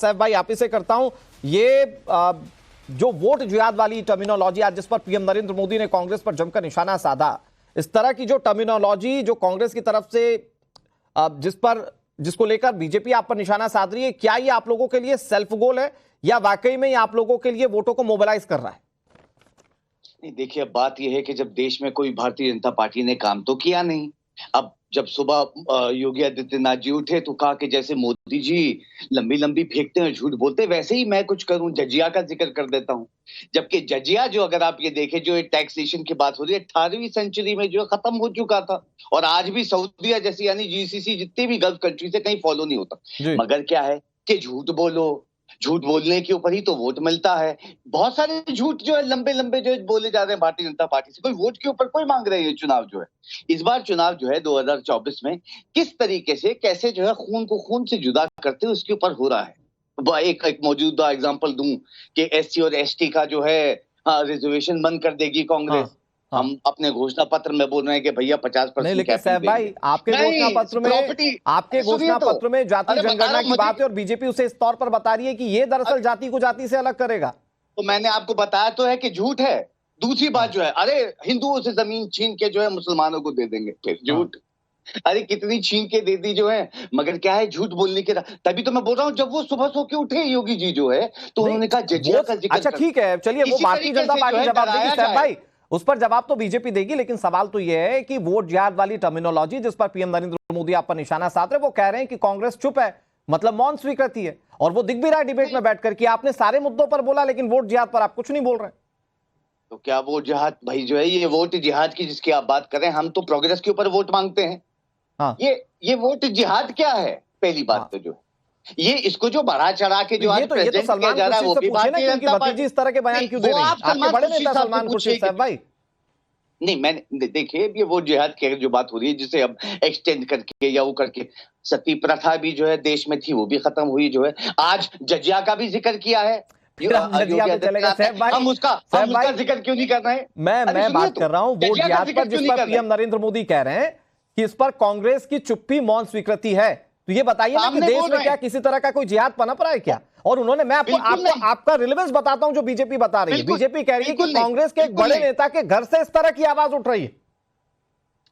सैफ भाई आप ही से करता हूं। ये जो वोट जिहाद वाली टर्मिनोलॉजी आज जिस पर पीएम नरेंद्र मोदी ने कांग्रेस पर जमकर निशाना साधा, इस तरह की जो टर्मिनोलॉजी जो कांग्रेस की तरफ से जिसको लेकर बीजेपी आप पर निशाना साध रही है, क्या ये आप लोगों के लिए सेल्फ गोल है या वाकई में ये आप लोगों के लिए वोटों को मोबिलाइज कर रहा है? नहीं, देखिए, अब बात यह है कि जब देश में कोई भारतीय जनता पार्टी ने काम तो किया नहीं। अब जब सुबह योगी आदित्यनाथ जी उठे तो कहा कि जैसे मोदी जी लंबी लंबी फेंकते हैं, झूठ बोलते हैं, वैसे ही मैं कुछ करूं, जजिया का जिक्र कर देता हूं। जबकि जजिया जो, अगर आप ये देखें, जो टैक्सेशन की बात हो रही है, 18वीं सेंचुरी में जो खत्म हो चुका था और आज भी सऊदीया जैसी यानी जीसीसी जितनी भी गल्फ कंट्री से कहीं फॉलो नहीं होता। मगर क्या है कि झूठ बोलो, झूठ बोलने के ऊपर ही तो वोट मिलता है। बहुत सारे झूठ जो है लंबे लंबे जो बोले जा रहे हैं भारतीय जनता पार्टी से, कोई वोट के ऊपर कोई मांग रहे हैं। चुनाव जो है, इस बार चुनाव जो है 2024 में किस तरीके से, कैसे जो है खून को खून से जुदा करते हैं, उसके ऊपर हो रहा है। एक मौजूदा एग्जांपल दूं कि एससी और एसटी का जो है रिजर्वेशन बंद कर देगी कांग्रेस। हम अपने घोषणा पत्र में बोल रहे हैं कि भैया 50%। नहीं, लेकिन सैफ भाई आपके घोषणा पत्र में जाति जनगणना की बात है और बीजेपी उसे इस तौर पर बता रही है कि ये दरअसल जाति को जाति से अलग करेगा। तो मैंने आपको बताया तो है कि झूठ है। दूसरी बात जो है, अरे हिंदुओं से जमीन छीन के जो है मुसलमानों को दे देंगे, फिर झूठ। अरे कितनी छीन के दे दी जो है, मगर क्या है, झूठ बोलने के। तभी तो मैं बोल रहा हूँ, जब वो सुबह सो के उठे योगी जी जो है, तो उन्होंने कहा जजिया का जिक्र। अच्छा ठीक है, चलिए वो भारतीय जनता पार्टी जवाब देगी सैफ भाई, उस पर जवाब तो बीजेपी देगी। लेकिन सवाल तो यह है कि वोट जिहाद वाली टर्मिनोलॉजी जिस पर पीएम नरेंद्र मोदी आप पर निशाना साध रहे, वो कह रहे हैं कि कांग्रेस चुप है, मतलब मौन स्वीकृति है। और वो दिख भी रहा है डिबेट में बैठकर कि आपने सारे मुद्दों पर बोला, लेकिन वोट जिहाद पर आप कुछ नहीं बोल रहे। तो क्या वोट जिहाद भाई जो है, ये वोट जिहाद की जिसकी आप बात करें, हम तो प्रोग्रेस के ऊपर वोट मांगते हैं। हाँ। ये वोट जिहाद क्या है? पहली बात तो जो ये इसको जो बढ़ा चढ़ा के जो आज प्रेजेंट किया जा रहा है, वो भी भारतीय जनता पार्टी इस तरह के बयान क्यों दे रहे हैं? आपके बड़े नेता सलमान खुर्शीद साहब भाई। नहीं, मैंने देखिए, ये वो जिहाद की जो बात हो रही है, जिसे अब एक्सटेंड करके या वो करके, सती प्रथा भी जो है देश में थी, वो भी खत्म हुई जो है। आज जजिया का भी जिक्र किया है, हम उसका जिक्र क्यों नहीं कर रहे हैं? मैं बात कर रहा हूं वोट जिहाद पर, जिस पर पीएम नरेंद्र मोदी कह रहे हैं कि इस पर कांग्रेस की चुप्पी मौन स्वीकृति है। तो ये बताइए ना कि देश में क्या किसी तरह का कोई जिहाद पनप रहा है क्या? और उन्होंने, मैं आपको आपका रिलेवेंस बताता हूं जो बीजेपी बता रही है। बीजेपी कह रही है कि कांग्रेस के एक बड़े नेता के घर से इस तरह की आवाज उठ रही है।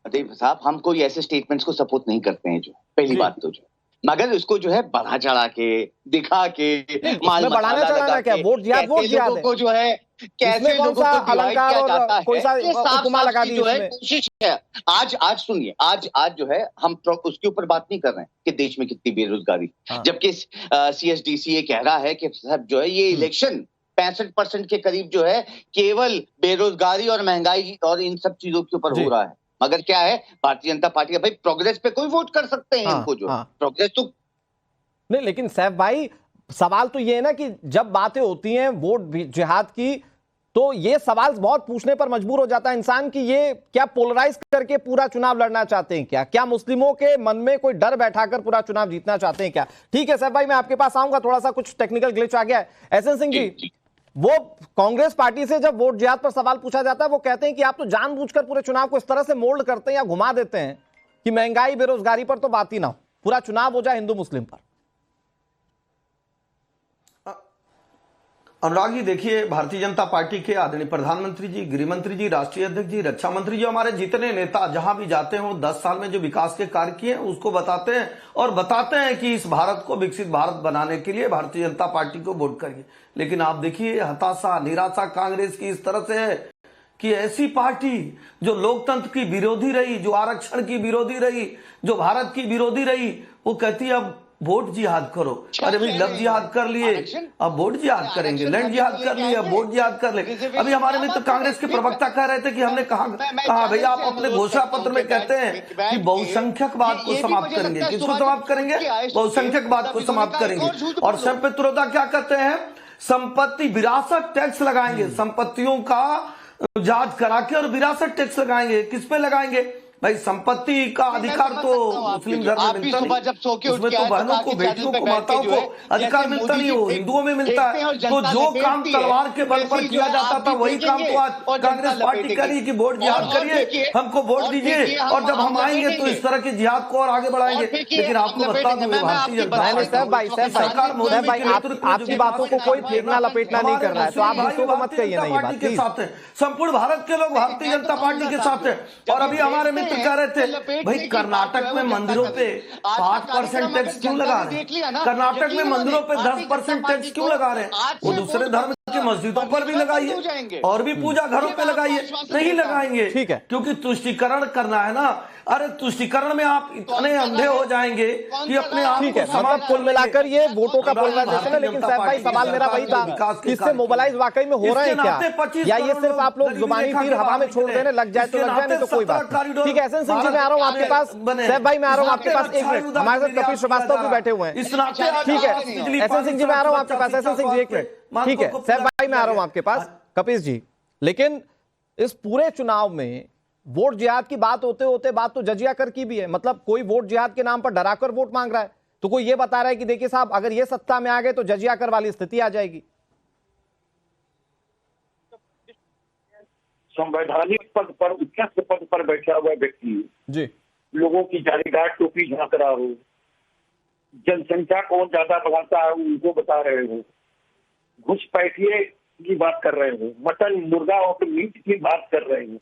अरे साहब, हम कोई ऐसे स्टेटमेंट्स को सपोर्ट नहीं करते हैं, जो पहली बात तो जो, मगर उसको जो है बढ़ा चढ़ा के, दिखा के, माल बढ़ाना चढ़ाना क्या? वोट जिहाद को जो है कैसे लोगों को डिवाइड किया जाता है, कोई सा उपमा लगा दी जो है कोशिश है। आज सुनिए, आज जो है हम उसके ऊपर बात नहीं कर रहे हैं कि देश में कितनी बेरोजगारी, जबकि CSDCA कह रहा है कि साहब जो है ये इलेक्शन 65% के करीब जो है केवल बेरोजगारी और महंगाई और इन सब चीजों के ऊपर हो रहा है। मगर क्या है, भारतीय जनता पार्टी का भाई प्रोग्रेस पे कोई वोट कर सकते हैं इनको जो प्रोग्रेस तो नहीं। लेकिन सैफ भाई सवाल तो ये है ना कि जब बातें होती हैं वोट जिहाद की, तो ये सवाल बहुत पूछने पर मजबूर हो जाता है इंसान कि ये क्या पोलराइज करके पूरा चुनाव लड़ना चाहते हैं क्या मुस्लिमों के मन में कोई डर बैठाकर पूरा चुनाव जीतना चाहते हैं क्या? ठीक है सैफ भाई, मैं आपके पास आऊंगा, थोड़ा सा कुछ टेक्निकल ग्लिच आ गया है। एसएन सिंह जी, वो कांग्रेस पार्टी से जब वोट जिहाद पर सवाल पूछा जाता है, वो कहते हैं कि आप तो जानबूझकर पूरे चुनाव को इस तरह से मोल्ड करते हैं या घुमा देते हैं कि महंगाई बेरोजगारी पर तो बात ही ना हो, पूरा चुनाव हो जाए हिंदू मुस्लिम पर। अनुराग जी देखिए, भारतीय जनता पार्टी के आदरणीय प्रधानमंत्री जी, गृह मंत्री जी, राष्ट्रीय अध्यक्ष जी, रक्षा मंत्री जी, हमारे जितने नेता जहां भी जाते हैं वो 10 साल में जो विकास के कार्य किए हैं उसको बताते हैं और बताते हैं कि इस भारत को विकसित भारत बनाने के लिए भारतीय जनता पार्टी को वोट करिए। लेकिन आप देखिए, हताशा, निराशा कांग्रेस की इस तरह से है कि ऐसी पार्टी जो लोकतंत्र की विरोधी रही, जो आरक्षण की विरोधी रही, जो भारत की विरोधी रही, वो कहती है अब वोट जिहाद करो। अरे भाई, लव जिहाद कर लिए, अब वोट जिहाद करेंगे, लैंड जिहाद कर लिए, अब वोट जिहाद कर ले। अभी हमारे मित्र कांग्रेस के प्रवक्ता कह रहे थे कि हमने कहा भाई आप अपने घोषणा पत्र में कहते हैं कि बहुसंख्यकवाद को समाप्त करेंगे। किसको समाप्त करेंगे? बहुसंख्यकवाद को समाप्त करेंगे। और सर पे तुरोदा क्या कहते हैं? संपत्ति विरासत टैक्स लगाएंगे, संपत्तियों का जांच करा के और विरासत टैक्स लगाएंगे। किस पे लगाएंगे? भाई संपत्ति का अधिकार तो मुस्लिम धर्म में मिलता सुबह जब सो के नहीं, उठ उसमें के तो आए तो बहनों कहा को, कि बेटियों चैनल को, पे बैठ माताओं के जो को है, अधिकार जैसे मिलता मोदी नहीं, जी हो हिंदुओं में मिलता फेंकते हैं और है। तो जनता जो काम लपेटती है, तलवार के बल पर वैसे ही किया जो जाता आप था भी वही काम फेंकेंगे तो आज और जनता कांग्रेस पार्टी लपेटेगी। करी कि वोट जिहाद और करिए, देखिए, हमको वोट और दीजिए, देखिए, और जब हम आएंगे तो लपेटेंगे। इस तरह के जिहाद को और आगे बढ़ाएंगे। और देखिए, लेकिन आपको हम बता लपेटेंगे। दूं मैं भारतीय आपकी जनता बात नहीं पार्टी सैफ भाई, सैफ भाई, सरकार मोदी सैफ जी भाई के नेतृत्व में आपकी जो बातों को कोई फेंकना लपेटना नहीं कर रहा है, तो आप हमारे दूसरों को मत भारतीय कहिए जनता ना ये पार्टी बात के प्लीज। साथ है, संपूर्ण भारत के लोग भारतीय जनता पार्टी के साथ है। और अभी हमारे मित्र कह रहे थे भाई कर्नाटक में मंदिरों पे 5% टैक्स क्यों लगा रहे हैं, कर्नाटक में मंदिरों पे 10% टैक्स क्यों लगा रहे हैं, वो दूसरे धर्म की मस्जिदों पर भी लगाइए और भी पूजा घरों पे लगाइए, नहीं लगाएंगे। ठीक है, क्योंकि तुष्टीकरण करना है ना, अरे तुष्टीकरण में आप इतने अंधे हो जाएंगे कि अपने आप ठीक को है, मतलब समाप्त कुल मिलाकर ये वोटों का भारतीय पोलराइजेशन है। लेकिन जनता सैफ भाई पार्टी की सवाल मेरा वही सरकार था के विकास के कि इससे कार्य मोबिलाइज वाकई में हो रहे हैं इसके क्या, नाते 25 या ये करोड़ सिर्फ आप लोग गरीबी जुबानी रेखा तीर के हवा में बाहर छोड़ निकले। देने लग जाए तो इसके लग जाए, नहीं तो नाते कोई बात 17 नहीं। ठीक है, एहसन सिंह जी मैं आ रहा हूँ आपके पास, बने। सैफ भाई मैं आ रहा हूँ आपके इस पास, नाते एक मिनट, अच्छा हमारे साथ अनुदान कपिल श्रीवास्तव भी बैठे हुए हैं। इस नाते ठीक है, एहसन सिंह जी मैं आ रहा हूँ आपके पास, एहसन सिंह जी एक मिनट, ठीक है सैफ भाई मैं आ रहा हूँ आपके पास, कपिल जी। लेकिन इस पूरे चुनाव में वोट जिहाद की बात होते होते बात तो जजिया कर की भी है, मतलब कोई वोट जिहाद के नाम पर डराकर वोट मांग रहा है, तो कोई ये बता रहा है कि देखिए साहब अगर ये सत्ता में आ गए तो जजिया कर वाली स्थिति आ जाएगी। संवैधानिक पद पर, उच्चस्थ पद पर बैठा हुआ व्यक्ति जी, लोगों की जालीदार टोपी झांक रहा हो, जनसंख्या कौन ज्यादा बढ़ाता है उनको बता रहे हो, घुसपैठिए की बात कर रहे हो, मटन मुर्गा और मीट की बात कर रहे हो,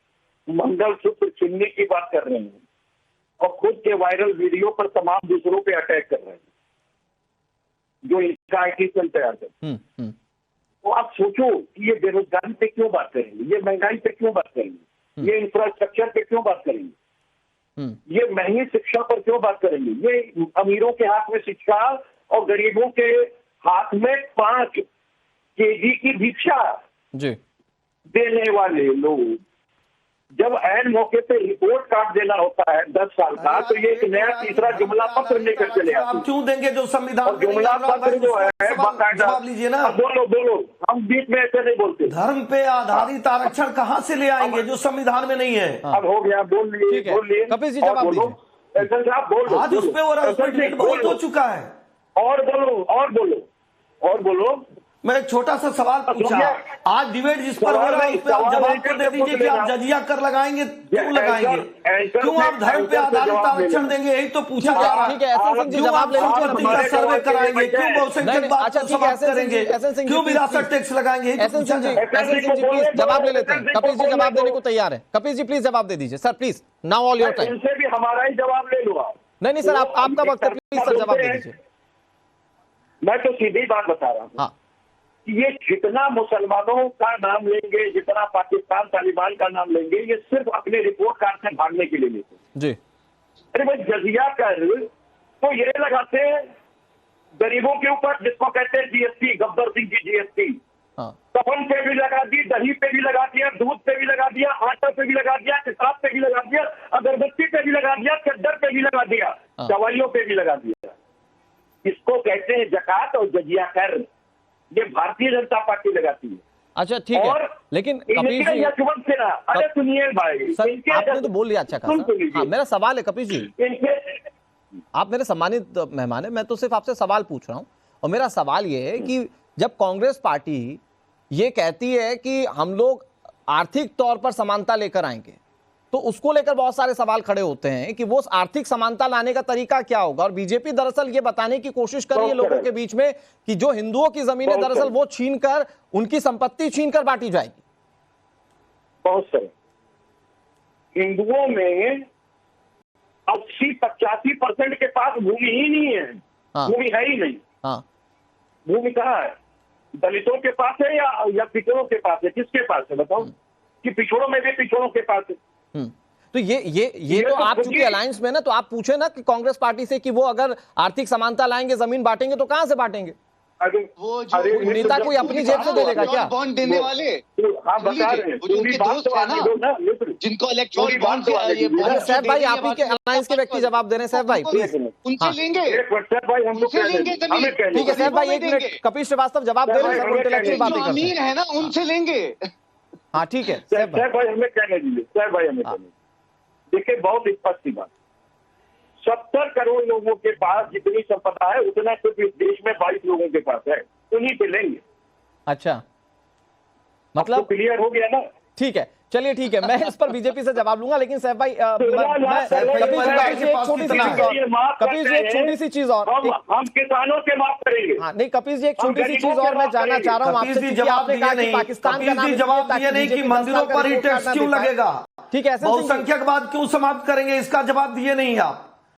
मंगलसूत्र चुनने की बात कर रहे हो, और खुद के वायरल वीडियो पर तमाम दूसरों पे अटैक कर रहे हैं जो इनका आईटी सेल तैयार कर। तो आप सोचो कि ये बेरोजगारी पे क्यों बात करेंगे, ये महंगाई पे क्यों बात करेंगे, ये इंफ्रास्ट्रक्चर पे क्यों बात करेंगे, ये महंगी शिक्षा पर क्यों बात करेंगे, ये अमीरों के हाथ में शिक्षा और गरीबों के हाथ में 5 केजी की भिक्षा जी, देने वाले लोग जब ऐन मौके पे रिपोर्ट कार्ड देना होता है 10 साल का, तो ये एक नया तीसरा जुमला पत्र लेकर चले आते आप हैं। क्यों देंगे जो संविधान और जुमला पत्र जो है बाकायदा, जवाब लीजिए ना, बोलो बोलो, हम बीच में ऐसे नहीं बोलते। धर्म पे आधारित आरक्षण कहाँ से ले आएंगे जो संविधान में नहीं है। अब हो गया, बोल लिए, ठीक है, बोल लिए, कपिल जी और जवाब बोलो, दीजिए। एसएन साहब बोल लो, आज उस पे और बहुत हो चुका है। और बोलो, और बोलो, और बोलो। मैं एक छोटा सा सवाल पूछा, आज डिबेट जिस पर हो रहा है उस पर आप जवाब तो दे दीजिए कि आप जजिया कर लगाएंगे, क्यों लगाएंगे, क्यों आप धर्म पे आधारित आरक्षण देंगे, यही तो पूछा जा रहा है। ठीक है, एहसन सिंह जी जवाब ले लीजिए ना, सर्वे कराएंगे, क्यों बहुसंख्यक बात अच्छा को ठीक है, समाप्त एहसन करेंगे, सिंह जी क्यों विरासत टैक्स लगाएंगे, एहसन सिंह जी प्लीज जवाब ले लेते हैं। कपिल जी जवाब देने को तैयार है, कपिल जी प्लीज जवाब दे दीजिए sir, please now all your time. इनसे भी हमारा ही जवाब ले लो आप। नहीं सर, आपका वक्त है, प्लीज सर जवाब दे दीजिए। मैं तो सीधी बात बता रहा हूँ, हाँ, ये जितना मुसलमानों का नाम लेंगे, जितना पाकिस्तान तालिबान का नाम लेंगे, ये सिर्फ अपने रिपोर्ट कार्ड से भागने के लिए लेते हैं। जी, अरे भाई जजिया कर तो ये लगाते हैं गरीबों के ऊपर, जिसको कहते हैं जीएसटी, गब्बर सिंह जी जीएसटी, हाँ, कफन पे भी लगा दी, दही पे भी लगा दिया, दूध पे भी लगा दिया, आटा पे भी लगा दिया, किताब पे भी लगा दिया, अगरबत्ती पे भी लगा दिया, चद्दर पे भी लगा दिया, दवाइयों पे भी लगा दिया। इसको कहते हैं जकात और जजिया कर। ये भारतीय जनता पार्टी लगाती है। अच्छा ठीक है, लेकिन कपिल जी यशवंत सिन्हा, अरे सुनिए भाई, सर आपने तो बोल लिया अच्छा खासा। हाँ, मेरा सवाल है कपिल जी, इनके आप मेरे सम्मानित मेहमान हैं, मैं तो सिर्फ आपसे सवाल पूछ रहा हूं, और मेरा सवाल ये है कि जब कांग्रेस पार्टी ये कहती है कि हम लोग आर्थिक तौर पर समानता लेकर आएंगे, तो उसको लेकर बहुत सारे सवाल खड़े होते हैं कि वो आर्थिक समानता लाने का तरीका क्या होगा। और बीजेपी दरअसल ये बताने की कोशिश कर रही है लोगों के बीच में कि जो हिंदुओं की जमीनें दरअसल वो छीनकर उनकी संपत्ति छीनकर बांटी जाएगी। बहुत सही, हिंदुओं में 80-85% के पास भूमि ही नहीं है। हाँ, भूमि है ही नहीं। हाँ, भूमि कहाँ है? दलितों के पास है या पिछड़ों के पास है? किसके पास है बताओ? कि पिछड़ों में भी पिछड़ों के पास है। तो ये तो आप चूंकि अलायंस में ना, तो आप पूछे ना कि कांग्रेस पार्टी से कि वो अगर आर्थिक समानता लाएंगे, जमीन बांटेंगे, तो कहां से बांटेंगे? वो जो नेता कोई अपनी जेब से दे देगा क्या? बॉन्ड देने वाले, हाँ बता रहे हैं, वो जो उनके दोस्त है ना, जिनको इलेक्ट्रॉनिक बॉन्ड सैफ भाई आप ही के अलायंस के व्यक्ति जवाब दे रहे हैं, सैफ भाई प्लीज उनसे लेंगे, उनसे लेंगे जमीन। ठीक है सैफ भाई, एक मिनट, कपिल श्रीवास्तव जवाब दे रहे हैं, सब इंटेलेक्चुअल बातें करते अमीर हैं। है ना, उनसे लेंगे। हाँ ठीक है सैफ भाई हमें कहने दीजिए, सैफ भाई हमें कहने दीजिए। देखिए बहुत स्पष्ट सी बात, 70 करोड़ लोगों के पास जितनी संपदा है उतना सिर्फ इस देश में 22 लोगों के पास है, उन्हीं पे लेंगे। अच्छा, तो मतलब क्लियर हो गया ना। ठीक है, चलिए ठीक है, मैं इस पर बीजेपी से जवाब लूंगा, लेकिन सैफ भाई कपिल जी, एक छोटी सी चीज और, कपिल जी एक छोटी सी चीज और, हम किसानों से माफ करेंगे। हाँ नहीं कपिल जी एक छोटी सी चीज और मैं जानना चाह रहा हूँ आपसे, कपिल जी जवाब दिए नहीं, पाकिस्तान का नाम जवाब दिए नहीं कि मंदिरों पर ही टैक्स क्यों लगेगा, ठीक है, बहुसंख्यकवाद क्यों समाप्त करेंगे, इसका जवाब दिए नहीं आप।